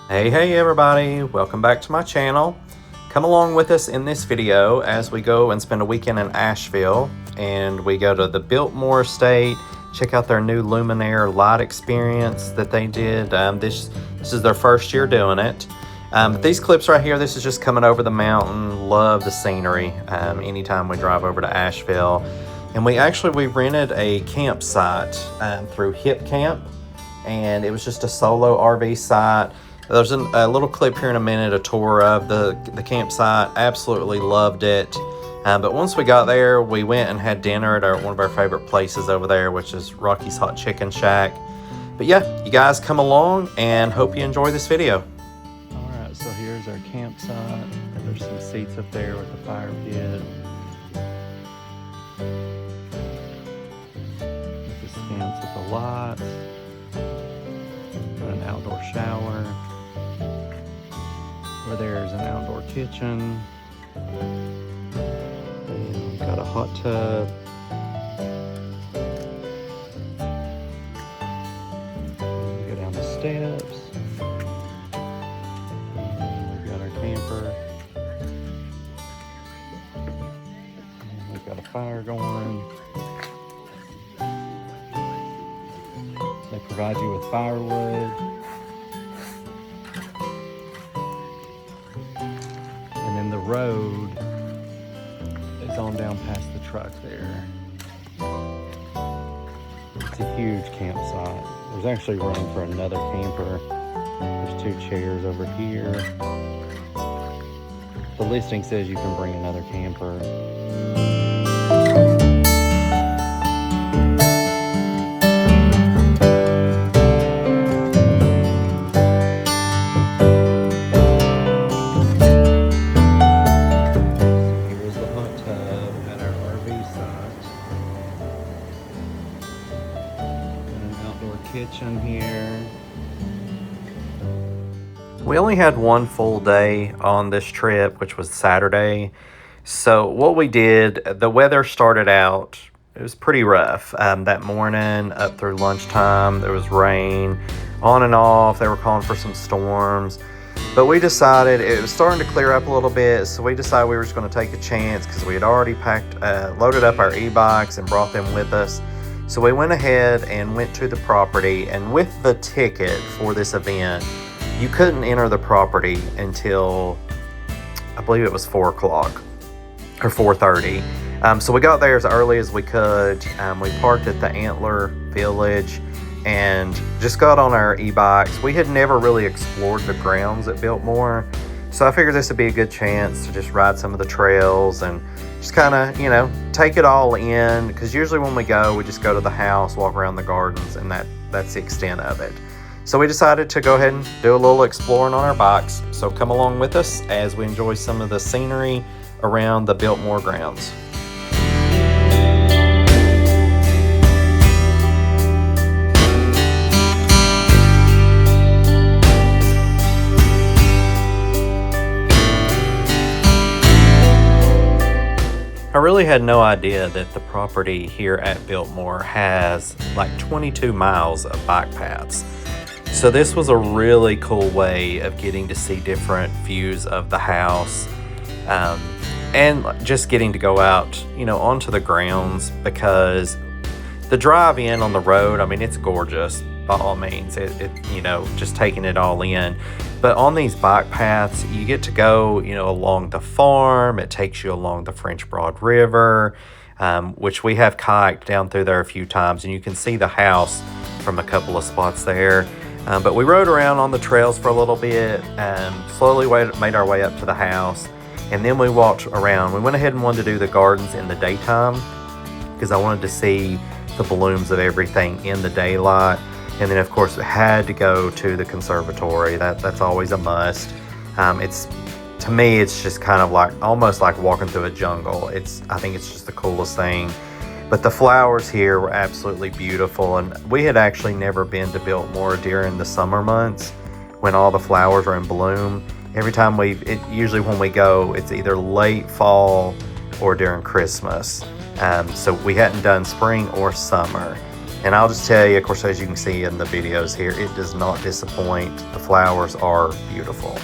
Hey everybody, welcome back to my channel. Come along with us in this video as we go and spend a weekend in Asheville, and we go to the Biltmore Estate, check out their new Luminere light experience that they did. This is their first year doing it. But these clips right here, this is just coming over the mountain. Love the scenery anytime we drive over to Asheville. And we rented a campsite through Hip Camp, and it was just a solo RV site. There's a little clip here in a minute, a tour of the campsite. Absolutely loved it. But once we got there, we went and had dinner at one of our favorite places over there, which is Rocky's Hot Chicken Shack. But yeah, you guys come along and hope you enjoy this video. All right, so here's our campsite. There's some seats up there with the fire pit. This fence with the lights. Got an outdoor shower. Over there is an outdoor kitchen. And we've got a hot tub. We go down the steps. And we've got our camper. And we've got a fire going. They provide you with firewood. And then the road is on down past the truck there. It's a huge campsite. There's actually room for another camper. There's 2 chairs over here. The listing says you can bring another camper. Kitchen here. We only had one full day on this trip, which was Saturday. So what we did, the weather started out, it was pretty rough. That morning up through lunchtime, there was rain on and off. They were calling for some storms. But we decided, it was starting to clear up a little bit, so we decided we were just going to take a chance because we had already loaded up our e-bikes and brought them with us. So we went ahead and went to the property, and with the ticket for this event, you couldn't enter the property until, I believe it was 4 o'clock or 4:30. So we got there as early as we could. We parked at the Antler Village and just got on our e-bikes. We had never really explored the grounds at Biltmore, so I figured this would be a good chance to just ride some of the trails and just kind of, take it all in, because usually when we go, we just go to the house, walk around the gardens, and that's the extent of it. So we decided to go ahead and do a little exploring on our bikes. So come along with us as we enjoy some of the scenery around the Biltmore grounds. I really had no idea that the property here at Biltmore has like 22 miles of bike paths. So this was a really cool way of getting to see different views of the house, and just getting to go out, onto the grounds, because the drive in on the road, I mean, it's gorgeous by all means, just taking it all in. But on these bike paths, you get to go, along the farm. It takes you along the French Broad River, which we have kayaked down through there a few times, and you can see the house from a couple of spots there. But we rode around on the trails for a little bit, slowly made our way up to the house, and then we walked around. We went ahead and wanted to do the gardens in the daytime because I wanted to see the blooms of everything in the daylight. And then, of course, we had to go to the conservatory. That's always a must. To me, it's just kind of almost like walking through a jungle. I think it's just the coolest thing. But the flowers here were absolutely beautiful. And we had actually never been to Biltmore during the summer months when all the flowers are in bloom. Every time usually when we go, it's either late fall or during Christmas. So we hadn't done spring or summer. And I'll just tell you, of course, as you can see in the videos here, it does not disappoint. The flowers are beautiful.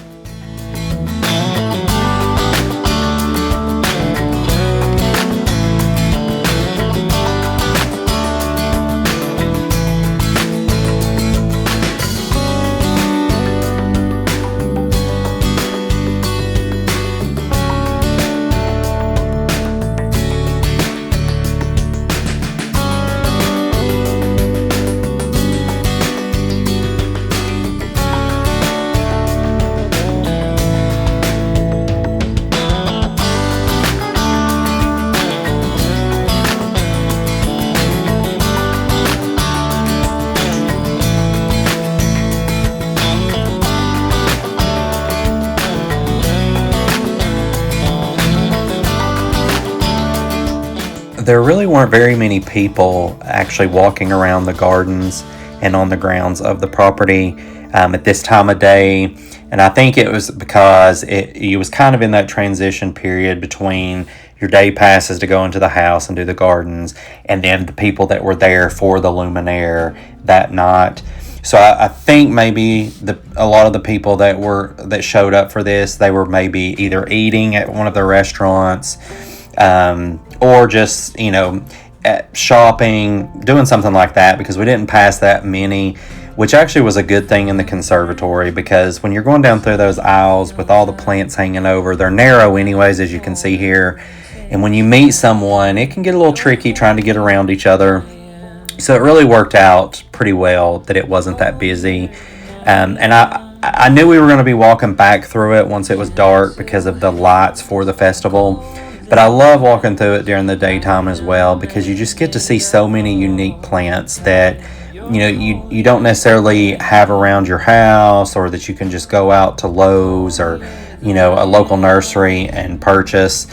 There really weren't very many people actually walking around the gardens and on the grounds of the property at this time of day. And I think it was because it was kind of in that transition period between your day passes to go into the house and do the gardens, and then the people that were there for the Luminere that night. So I think maybe a lot of the people that showed up for this, they were maybe either eating at one of the restaurants, or just, at shopping, doing something like that, because we didn't pass that many, which actually was a good thing in the conservatory, because when you're going down through those aisles with all the plants hanging over, they're narrow anyways, as you can see here. And when you meet someone, it can get a little tricky trying to get around each other. So it really worked out pretty well that it wasn't that busy. And I knew we were going to be walking back through it once it was dark because of the lights for the festival. But I love walking through it during the daytime as well, because you just get to see so many unique plants that you don't necessarily have around your house, or that you can just go out to Lowe's or a local nursery and purchase.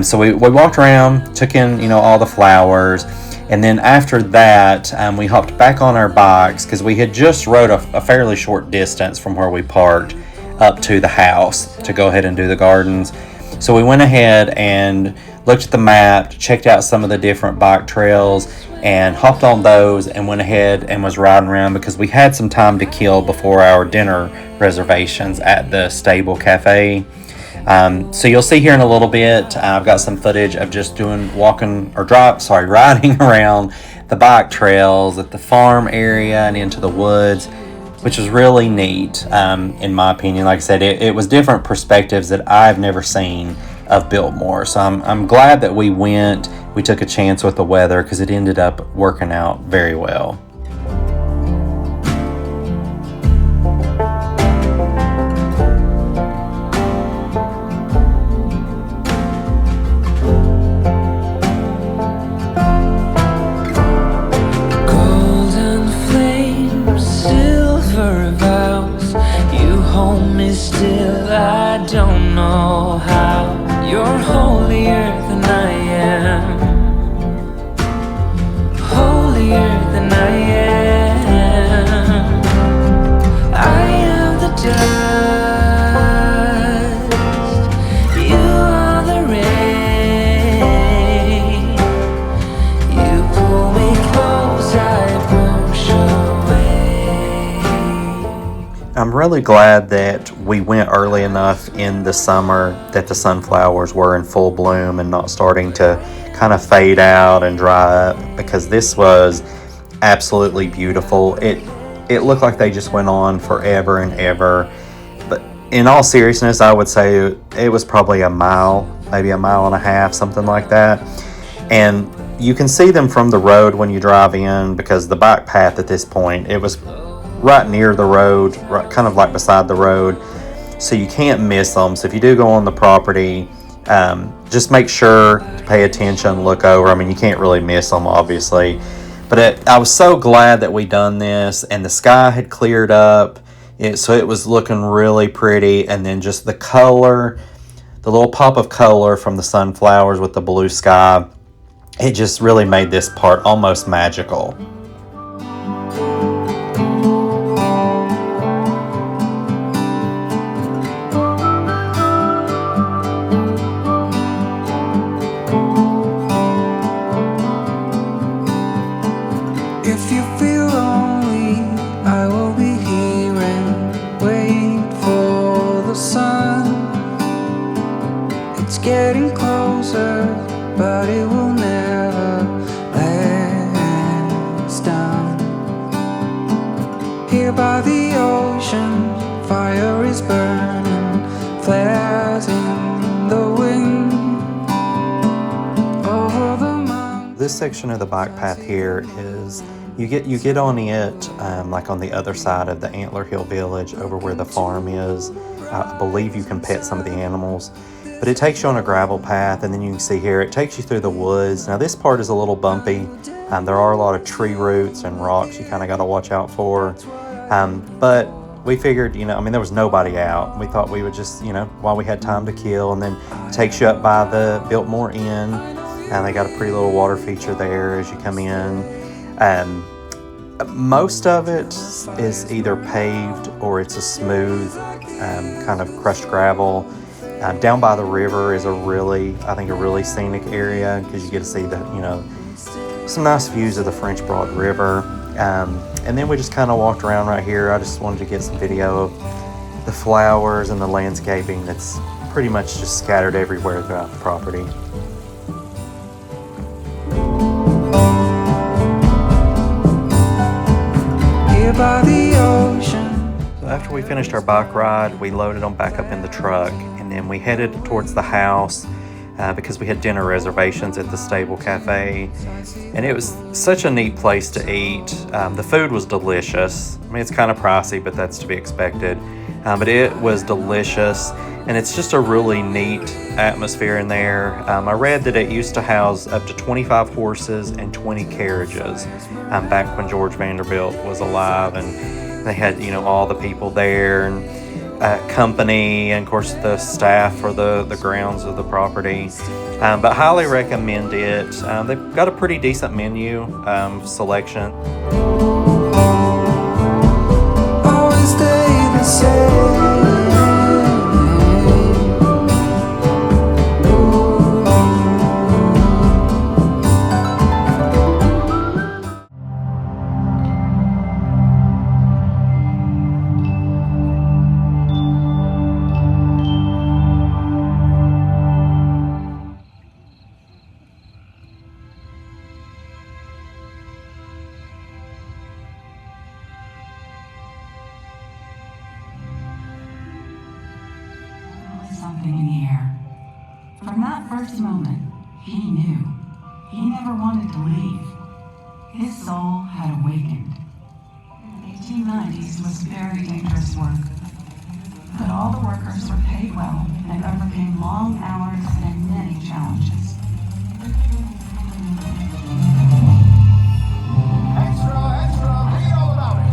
So we walked around, took in all the flowers, and then after that we hopped back on our bikes, because we had just rode a fairly short distance from where we parked up to the house to go ahead and do the gardens. So we went ahead and looked at the map, checked out some of the different bike trails, and hopped on those and went ahead and was riding around, because we had some time to kill before our dinner reservations at the Stable Cafe. So you'll see here in a little bit, I've got some footage of just riding around the bike trails at the farm area and into the woods, which was really neat, in my opinion. Like I said, it was different perspectives that I've never seen of Biltmore. So I'm glad that we went. We took a chance with the weather, because it ended up working out very well. Still, I don't know how. You're holier than I am, holier than I am. I am the dust, you are the rain. You pull me close, I push away. I'm really glad that we went early enough in the summer that the sunflowers were in full bloom and not starting to kind of fade out and dry up, because this was absolutely beautiful. It looked like they just went on forever and ever. But in all seriousness, I would say it was probably a mile, maybe a mile and a half, something like that. And you can see them from the road when you drive in, because the bike path at this point, it was right near the road, right, kind of like beside the road, so you can't miss them. So if you do go on the property, just make sure to pay attention, look over. I mean, you can't really miss them, obviously. But I was so glad that we done this, and the sky had cleared up, so it was looking really pretty. And then just the color, the little pop of color from the sunflowers with the blue sky, it just really made this part almost magical. If Here by the ocean, fire is burning, flares in the wind. Over the mountains. This section of the bike path here is you get on it like on the other side of the Antler Hill Village, over where the farm is. I believe you can pet some of the animals, but it takes you on a gravel path, and then you can see here it takes you through the woods. Now this part is a little bumpy. There are a lot of tree roots and rocks you kind of got to watch out for. But we figured, I mean, there was nobody out. We thought we would just, while we had time to kill, and then it takes you up by the Biltmore Inn, and they got a pretty little water feature there as you come in. Most of it is either paved or it's a smooth kind of crushed gravel. Down by the river is I think a really scenic area, because you get to see some nice views of the French Broad River. And then we just kind of walked around right here. I just wanted to get some video of the flowers and the landscaping that's pretty much just scattered everywhere throughout the property. Here by the ocean. So after we finished our bike ride, we loaded them back up in the truck, and then we headed towards the house because we had dinner reservations at the Stable Cafe, and it was such a neat place to eat. The food was delicious. I mean, it's kind of pricey, but that's to be expected. But it was delicious, and it's just a really neat atmosphere in there. I read that it used to house up to 25 horses and 20 carriages back when George Vanderbilt was alive, and they had, all the people there, and company, and of course the staff for the grounds of the property. But highly recommend it. They've got a pretty decent menu selection. Always stay the same. Something in the air. From that first moment, he knew. He never wanted to leave. His soul had awakened. The 1890s was very dangerous work. But all the workers were paid well and overcame long hours and many challenges. Extra, read all about it.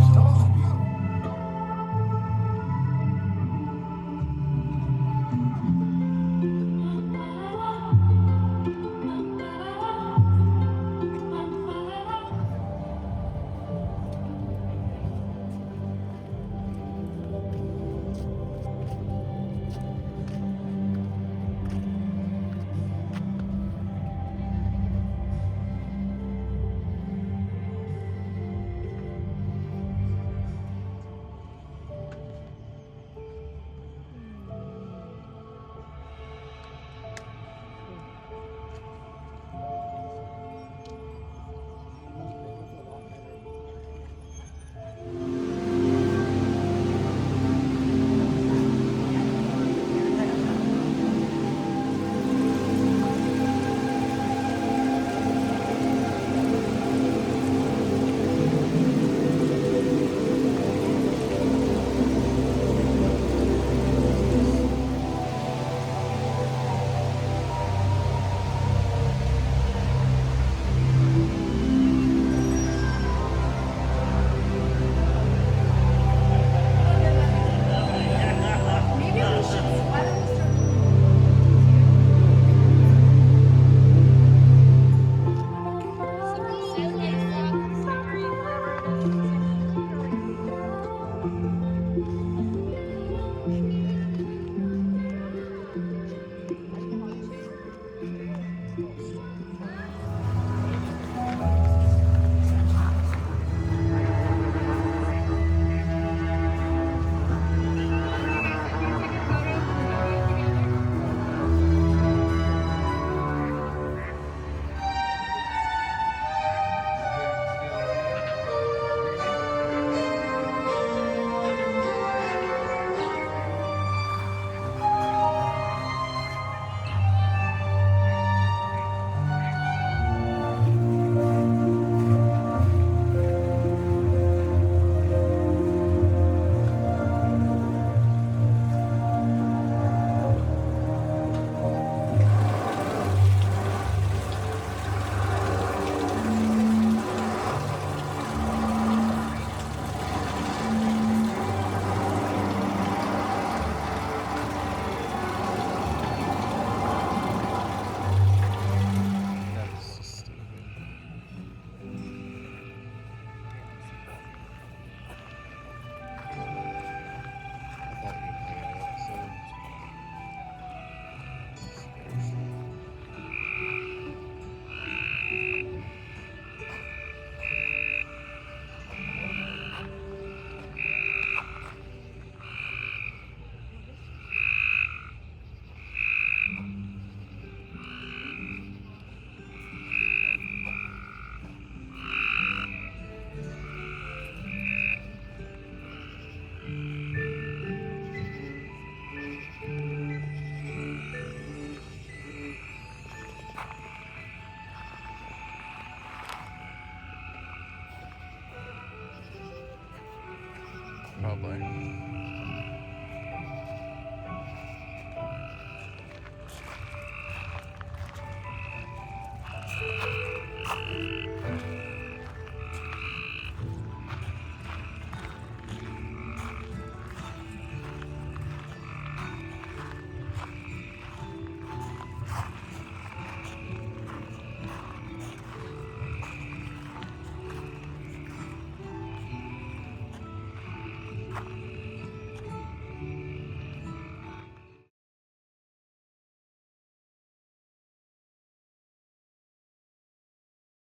probably.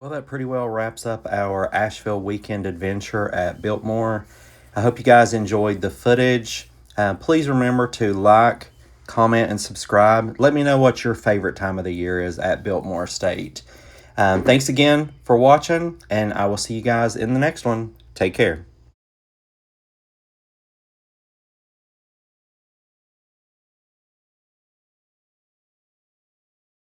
Well, that pretty well wraps up our Asheville weekend adventure at Biltmore. I hope you guys enjoyed the footage. Please remember to like, comment, and subscribe. Let me know what your favorite time of the year is at Biltmore Estate. Thanks again for watching, and I will see you guys in the next one. Take care.